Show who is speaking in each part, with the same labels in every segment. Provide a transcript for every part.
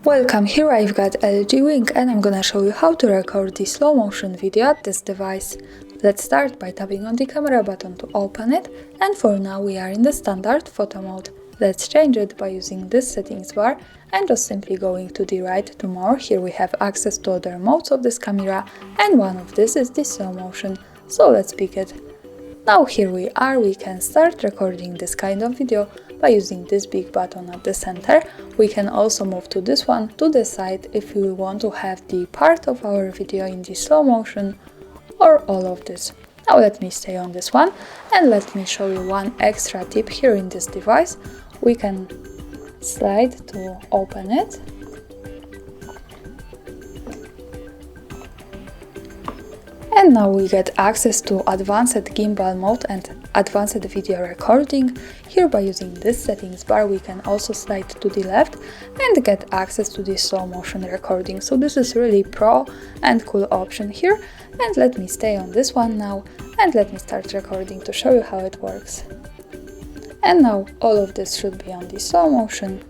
Speaker 1: Welcome, here I've got LG Wing and I'm gonna show you how to record the slow motion video at this device. Let's start by tapping on the camera button to open it, and for now we are in the standard photo mode. Let's change it by using this settings bar and just simply going to the right to more. Here we have access to other modes of this camera and one of this is the slow motion, so let's pick it. Now here we are, we can start recording this kind of video by using this big button at the center. We can also move to this one to the side if we want to have the part of our video in the slow motion or all of this. Now let me stay on this one and let me show you one extra tip here in this device. We can slide to open it. And now we get access to advanced gimbal mode and advanced video recording. Here by using this settings bar we can also slide to the left and get access to the slow motion recording. So this is really pro and cool option here. And let me stay on this one now and let me start recording to show you how it works. And now all of this should be on the slow motion.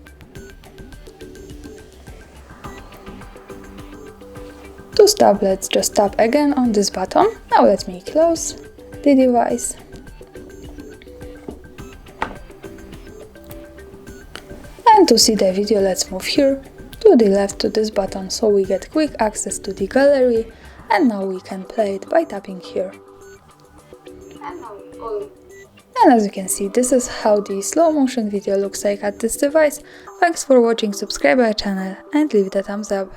Speaker 1: To stop, let's just tap again on this button. Now let me close the device. And to see the video, let's move here to the left to this button so we get quick access to the gallery, and now we can play it by tapping here. And as you can see, this is how the slow motion video looks like at this device. Thanks for watching, subscribe our channel and leave it a thumbs up.